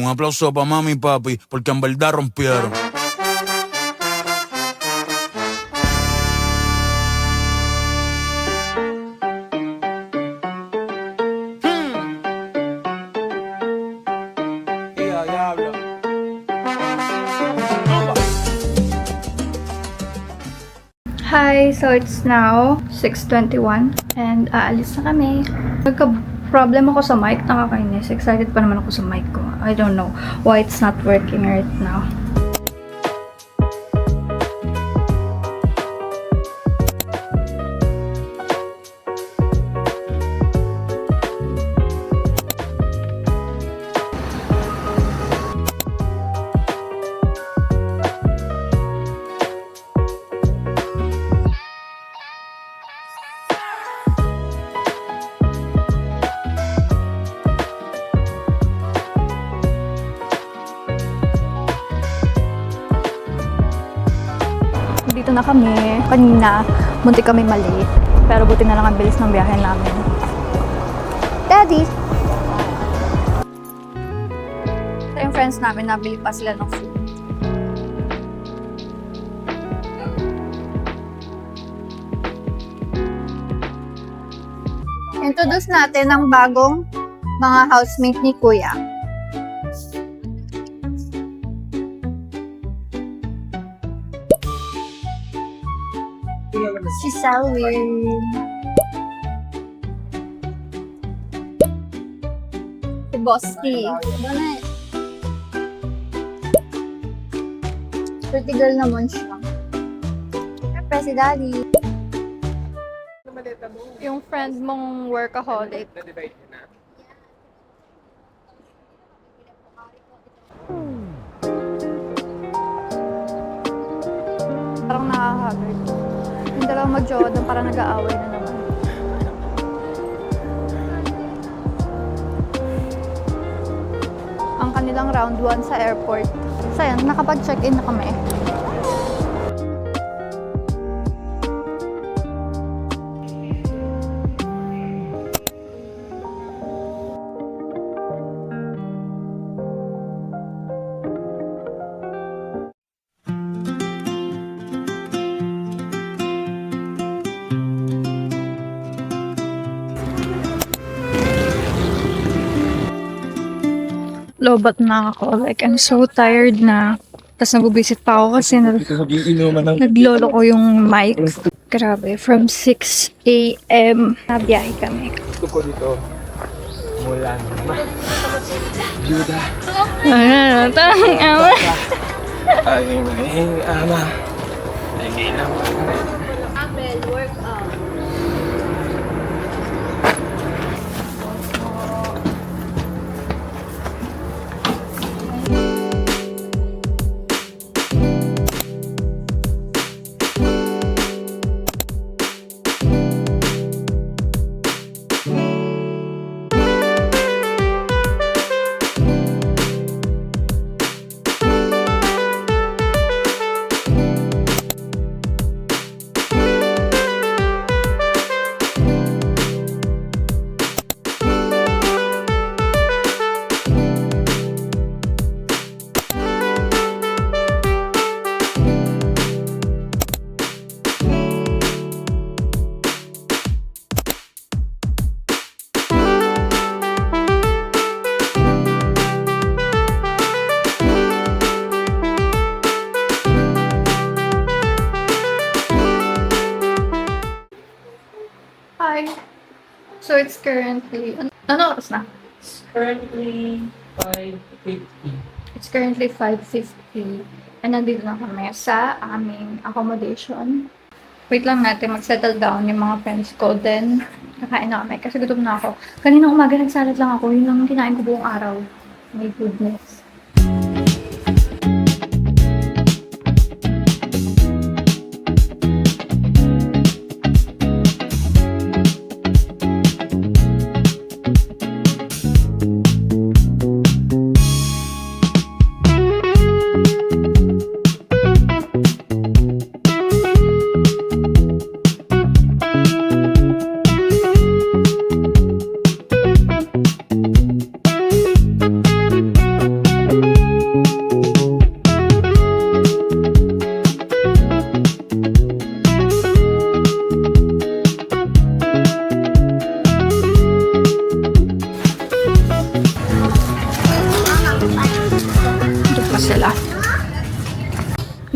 Un aplauso para mami y papi, porque en verdad rompieron. Hi! So it's now 6:21 and aalis na kami. Nagka-problem ako sa mic, nakakainis. Excited pa naman ako sa mic ko. I don't know why it's not working right now. Dito na kami. Kanina, muntik kami mali. Pero buti na lang ang bilis ng biyahe namin. Daddy! Ito yung friends namin, nabili pa sila ng food. Introduce natin ang bagong mga housemate ni Kuya. Si Selwyn. Si Bosti. Pretty girl naman siya. Siyempre si Daddy. Yung friend mong workaholic. Parang nakakagod. Yung dalawang mag-jowa doon parang nag-aaway na naman. Ang kanilang round 1 sa airport. So yan, nakapag-check-in na kami. Lobat na ako. Like, I'm so tired na. Tapos nabubisit pa ako kasi naglolo ko yung mic. Grabe, from 6 a.m. nabiyahe kami. Gusto ko dito. Mulan. Juda. Ano, tang ama. Ay, ama. Ay, ginaw. Abel, work out. Hi. So it's currently, ano oras na? Currently, 5:50. It's currently 5:50. And nandito na kami sa aming accommodation. Wait lang natin, mag-settle down yung mga friends ko. Then, kakain na kami kasi gutom na ako. Kanina umaga nagsalad lang ako. Yun lang yung kinain ko buong araw. My goodness.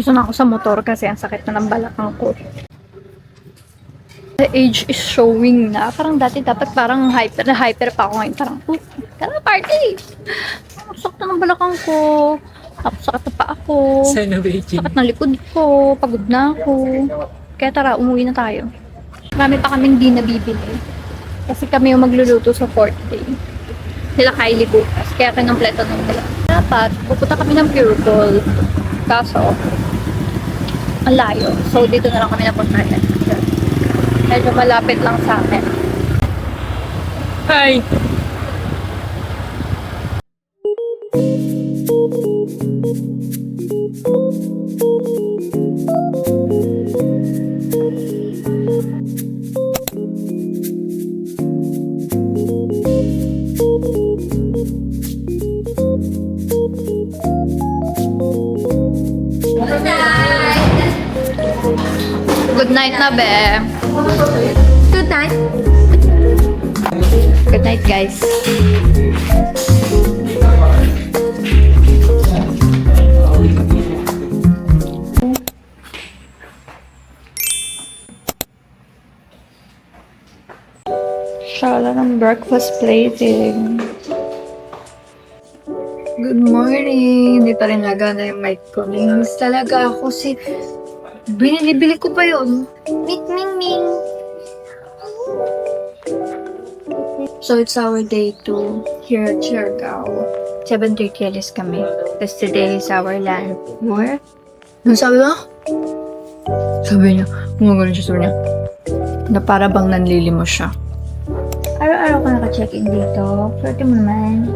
Gusto na ako sa motor kasi ang sakit na ng balakang ko. The age is showing na. Parang dati dapat parang hyper pa ako ngayon. Parang, tara party! Ang sakit na ng balakang ko. Tapos sakit na pa ako. Sakit na likod ko. Pagod na ako. Kaya tara, umuwi na tayo. Marami pa kaming di nabibili. Kasi kami yung magluluto sa 4th day. Sila Kylie bukas. Kaya kinompleto nung nila. Dapat, pupunta kami ng Pure Gold. Kaso, ang layo. So, dito na lang kami napuntahan. Medyo malapit lang sa akin. Hi! Good night na, be. Good night. Good night, guys. Shala ng breakfast plating. Good morning. Hindi pa rin nagana yung mic ko. Nainis talaga ako si... Binili ko pa yun. Ming Ming Ming. So, it's our day 2 here at Siargao. 7:30 alis kami. Because today is our land work. Ano sabi mo? Sabi niya, gumagano siya, sabi niya. Na para bang nanlilimo siya. Araw-araw ko naka-check-in dito. Swerte mo naman.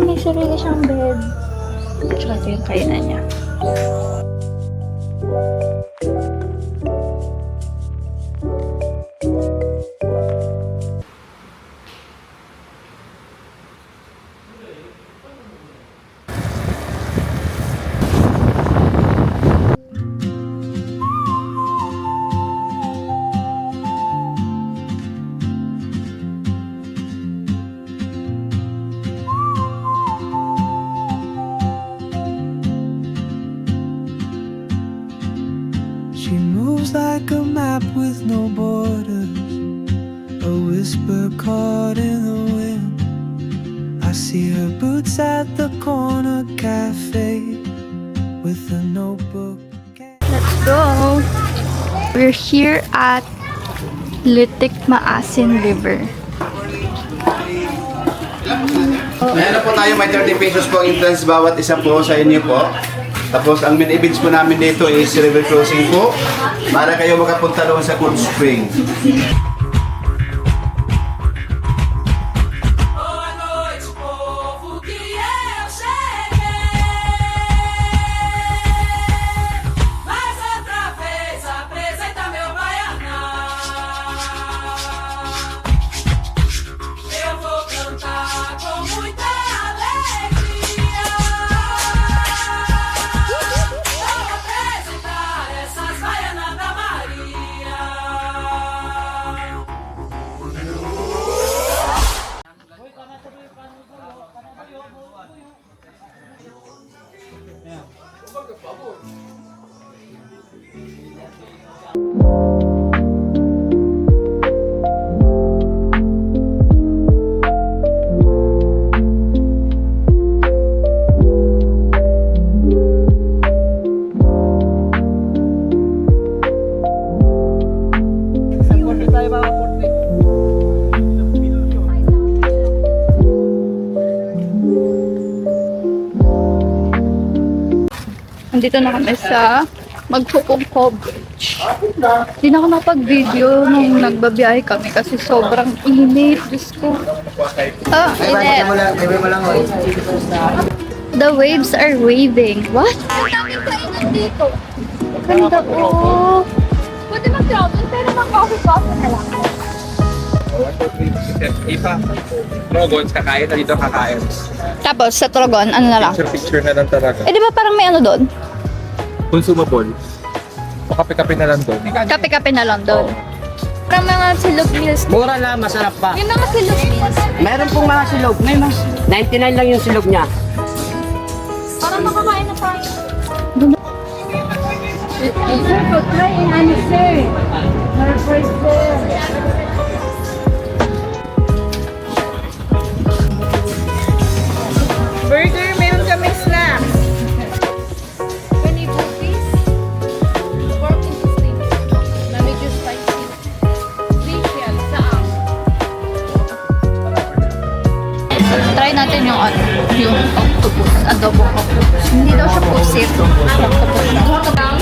May sarili siyang bed. Tsaka ito yung kainan niya. She moves like a map with no borders, a whisper caught in the wind. I see her boots at the corner cafe with a notebook. Let's go! We're here at Litik Maasin River. Meron po tayo, may 30 pesos po entrance bawat isa po sa inyo po. Tapos ang main events po namin dito is river crossing po para kayo makapunta doon sa Cold Spring. Nandito na kami sa Magpupungko Bridge. Hindi na ako napag-video nung nagbabiyahe kami kasi sobrang init. Diyos ko. Init. The waves are waving. What? Ang daming kainan dito. Ganda po. Pwede mag-travel pero mag-coffee na lang. Ipa, Trogon, kakain na dito kakain. Tapos sa Trogon, ano na lang? Picture na lang talaga. Eh di ba parang may ano doon? Consumable. Kape-kape na lang doon. Kape-kape na lang doon. Parang mga silog meals. Mura lang, masarap pa. Yung mga silog meals. Meron pong mga silog. May mas 99 lang yung silog niya. Parang makakain na tayo. Burger, meron kami snacks. 20 rupees. Pork into steak. Let me just spicy. Facial. Saan? Try natin yung yung octopus. Adobo octopus. Hindi daw siya pusit. Octopus lang.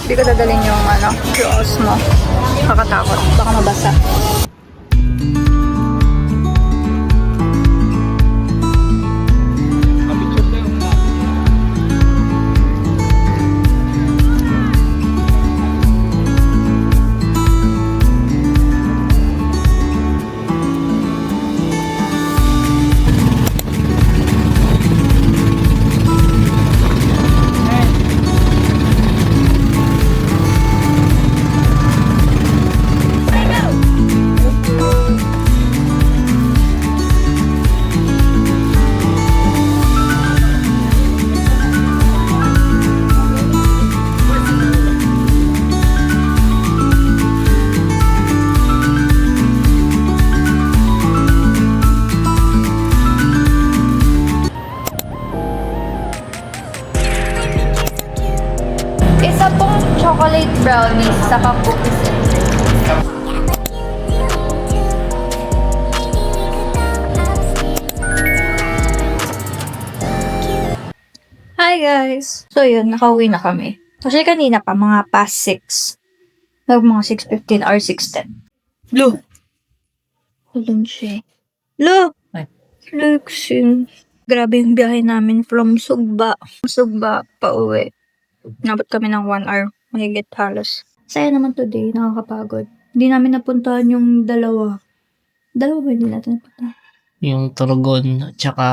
Hindi ko dadalhin yung jaws mo. Kakatakot. Baka mabasa. Isa pong chocolate brownies saka cookies and cream. Hi guys! So yun, nakauwi na kami. Kasi kanina pa, mga past 6. Mga 6:15 or 6:10. Lo! Kulun siya. Lo! Lexin. Grabe yung biyahe namin from Sugba. Sugba pa uwi. Nabot kami ng 1 hour. Mahigit halos. Saya naman today. Nakakapagod. Hindi namin napuntahan yung dalawa. Dalawa ba hindi natin napuntahan? Yung Turugon at saka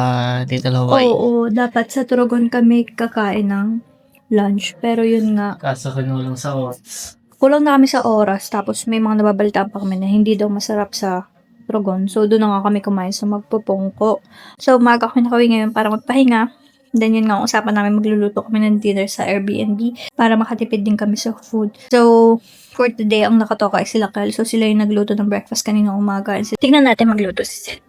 Little Hawaii. Oo, dapat sa Turugon kami kakain ng lunch. Pero yun nga, Kaso kinulang sa oras. kulang na kami sa oras. Tapos may mga nababalitaan pa kami na hindi daw masarap sa Turugon. So doon na nga kami kumain sa Magpupungko. So umaga kami nakauwi ngayon para magpahinga. Then yun nga, ang usapan namin magluluto kami ng dinner sa Airbnb para makatipid din kami sa food. So, for today, ang nakatoka ay sila Kyle. So, sila yung nagluto ng breakfast kanina umaga. And tignan natin magluto si Sid.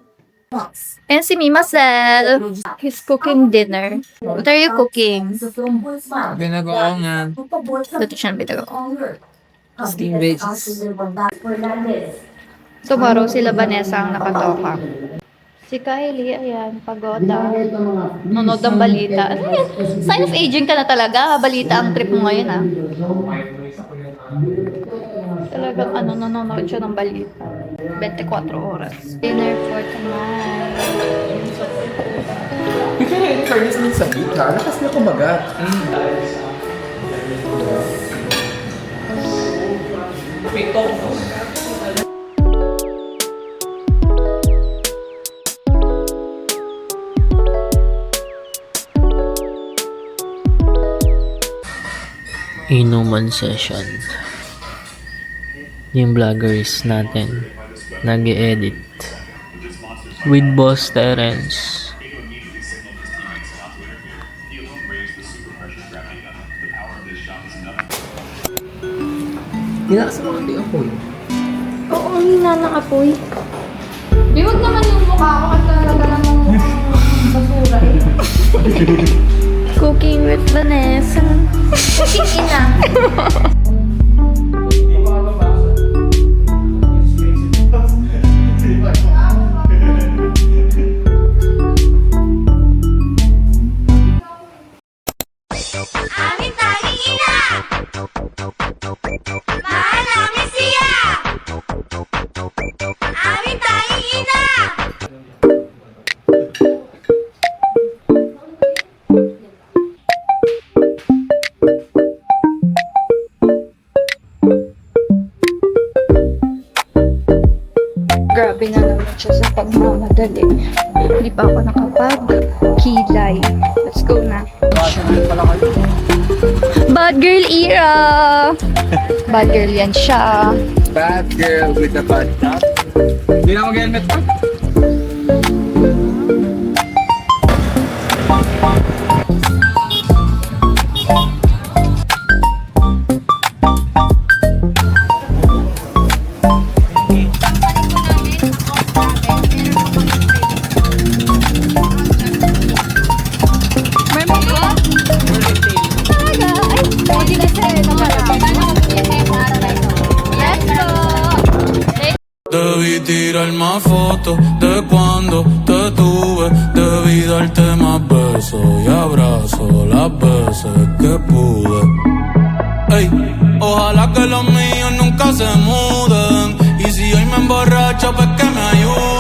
And si Mimasel, he's cooking dinner. What are you cooking? Binagoongan. Luto siya ng bitago. Steam veggies. Tomorrow, sila Vanessa ang nakatoka. Si Kylie, ayan, pagoda. Nanonood ng balita. Ano yan? Sign of aging ka na talaga. Balita ang trip mo ngayon, ah. Talagang nanonood siya ng balita. 24 oras. Dinner for tonight. Yung kaya yung fairness din sa beat ha? Lakas na kumagat. Inuman session. Yung vloggers natin nag-edit with Boss Terence. Tinakas mo ang ako eh. Oo, ang hina ng apoy. Di wag naman yung mukha ko kasi talaga lang ng basura eh. Cooking with Vanessa. Cooking ina. Amin tanging ina! Mahal namin siya! Amin tanging ina! Grabe na naman siya sa pagmamadali. Hindi pa ako nakapag-kilay. Let's go na. Bad girl era. Bad girl yan siya. Bad girl with a bad top. Hindi na mag-helmet pa. Debí tirar más fotos de cuando te tuve. Debí darte más besos y abrazos las veces que pude. Ey, ojalá que los míos nunca se muden. Y si hoy me emborracho, pues que me ayuden.